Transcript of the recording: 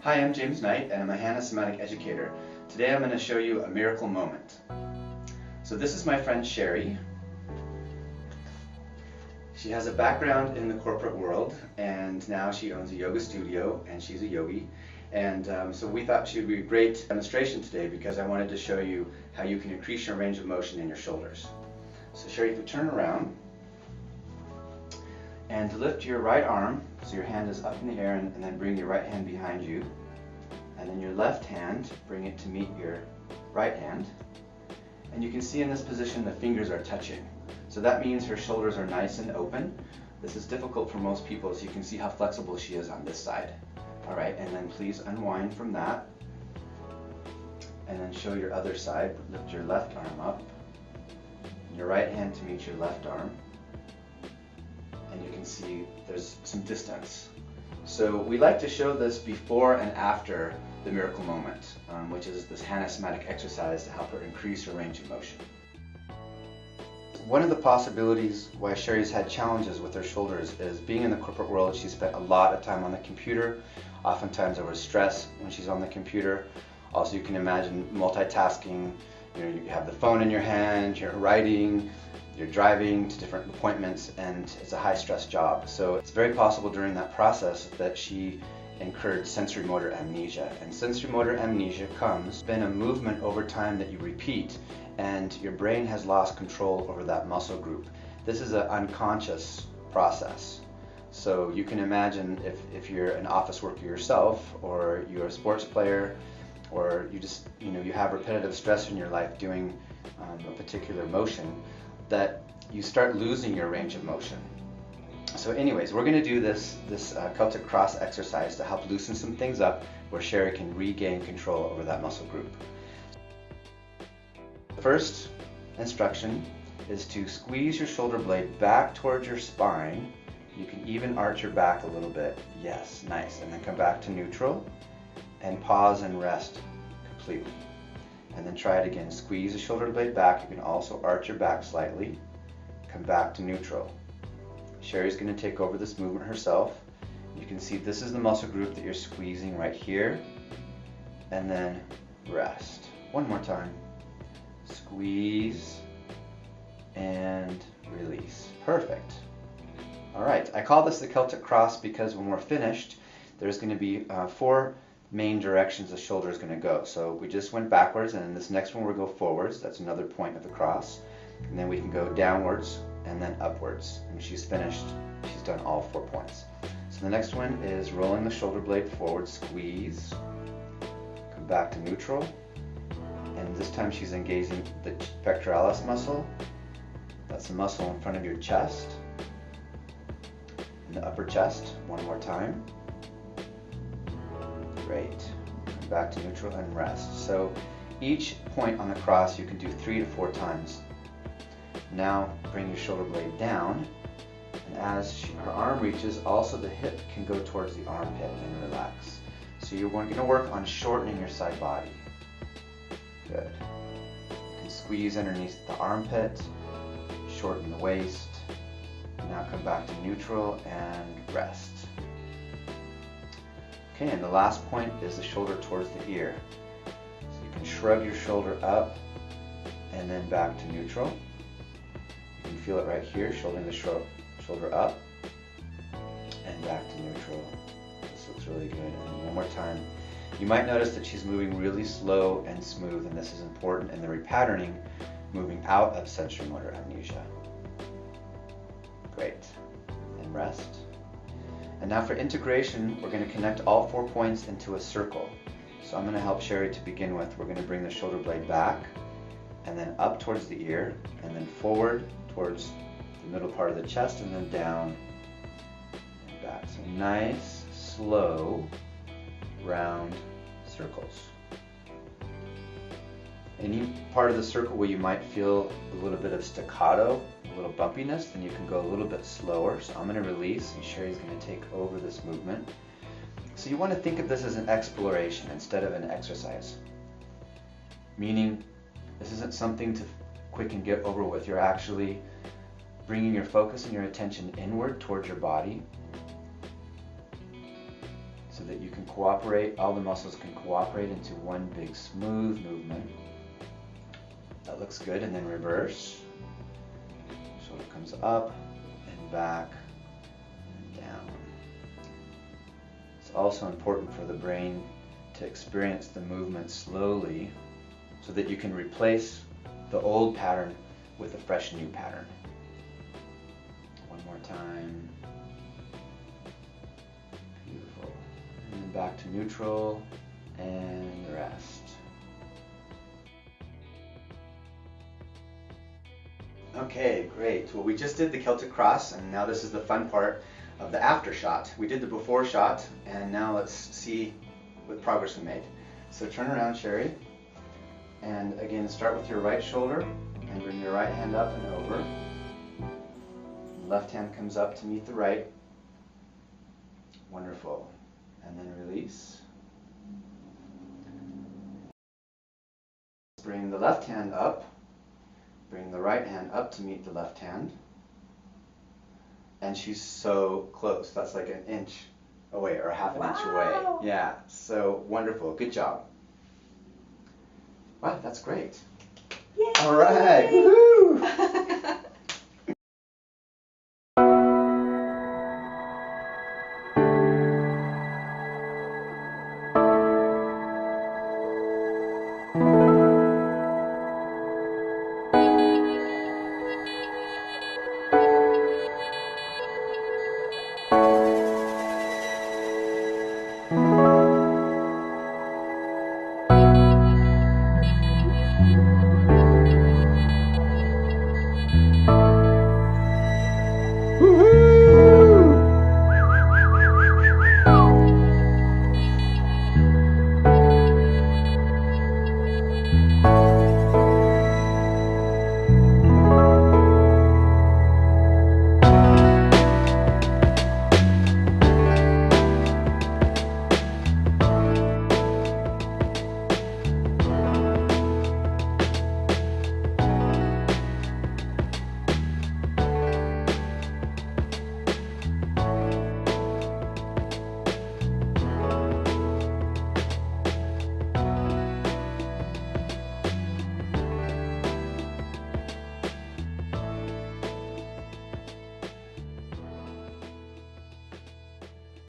Hi, I'm James Knight and I'm a Gentle Somatic educator. Today I'm going to show you a miracle moment. So this is my friend Sherry. She has a background in the corporate world and now she owns a yoga studio and she's a yogi. And so we thought she would be a great demonstration today because I wanted to show you how you can increase your range of motion in your shoulders. So Sherry, if you turn around and lift your right arm, so your hand is up in the air, and then bring your right hand behind you. And then your left hand, bring it to meet your right hand. And you can see in this position the fingers are touching. So that means her shoulders are nice and open. This is difficult for most people, so you can see how flexible she is on this side. All right, and then please unwind from that. And then show your other side. Lift your left arm up. And your right hand to meet your left arm. And you can see there's some distance. So we like to show this before and after the miracle moment, which is this Gentle Somatic exercise to help her increase her range of motion. One of the possibilities why Sherry's had challenges with her shoulders is being in the corporate world. She spent a lot of time on the computer. Oftentimes there was stress when she's on the computer. Also, you can imagine multitasking. You have the phone in your hand, you're writing, you're driving to different appointments, and it's a high-stress job. So it's very possible during that process that she incurred sensory motor amnesia. And sensory motor amnesia comes from a movement over time that you repeat, and your brain has lost control over that muscle group. This is an unconscious process. So you can imagine if you're an office worker yourself, or you're a sports player, or you have repetitive stress in your life doing a particular motion, that you start losing your range of motion. So anyways, we're going to do this Celtic Cross exercise to help loosen some things up where Sherry can regain control over that muscle group. The first instruction is to squeeze your shoulder blade back towards your spine. You can even arch your back a little bit. Yes, nice. And then come back to neutral and pause and rest completely. And then try it again. Squeeze the shoulder blade back. You can also arch your back slightly. Come back to neutral. Sherry's going to take over this movement herself. You can see this is the muscle group that you're squeezing right here. And then rest. One more time. Squeeze and release. Perfect. All right. I call this the Celtic Cross because when we're finished, there's going to be 4 main directions the shoulder is going to go. So we just went backwards, and in this next one we'll go forwards. That's another point of the cross. And then we can go downwards and then upwards. And she's finished. She's done all 4 points. So the next one is rolling the shoulder blade forward, squeeze, come back to neutral, and this time she's engaging the pectoralis muscle. That's the muscle in front of your chest, and the upper chest. One more time. Great. Come back to neutral and rest. So each point on the cross you can do 3 to 4 times. Now bring your shoulder blade down, and as her arm reaches, also the hip can go towards the armpit and relax. So you're going to work on shortening your side body. Good. You can squeeze underneath the armpit, shorten the waist. Now come back to neutral and rest. Okay, and the last point is the shoulder towards the ear. So you can shrug your shoulder up and then back to neutral. You can feel it right here, shouldering the shoulder up and back to neutral. This looks really good. And one more time. You might notice that she's moving really slow and smooth, and this is important in the repatterning, moving out of sensory motor amnesia. Great. And rest. And now for integration, we're going to connect all 4 points into a circle. So I'm going to help Sherry to begin with. We're going to bring the shoulder blade back, and then up towards the ear, and then forward towards the middle part of the chest, and then down and back. So nice, slow, round circles. Any part of the circle where you might feel a little bit of staccato, a little bumpiness, then you can go a little bit slower. So I'm going to release, and Sherry's going to take over this movement. So you want to think of this as an exploration instead of an exercise. Meaning, this isn't something to quick and get over with. You're actually bringing your focus and your attention inward towards your body so that you can can cooperate, all the muscles can cooperate into one big smooth movement. That looks good. And then reverse. Shoulder comes up and back and down. It's also important for the brain to experience the movement slowly so that you can replace the old pattern with a fresh new pattern. One more time. Beautiful. And then back to neutral and rest. Okay, great. Well, we just did the Celtic Cross, and now this is the fun part of the after shot. We did the before shot, and now let's see what progress we made. So turn around, Sherry, and again start with your right shoulder and bring your right hand up and over. Left hand comes up to meet the right. Wonderful. And then release. Bring the left hand up. Bring the right hand up to meet the left hand. And she's so close. That's like an inch away or a half an inch away. Yeah, so wonderful. Good job. Wow, that's great. Yay! All right. Woo-hoo!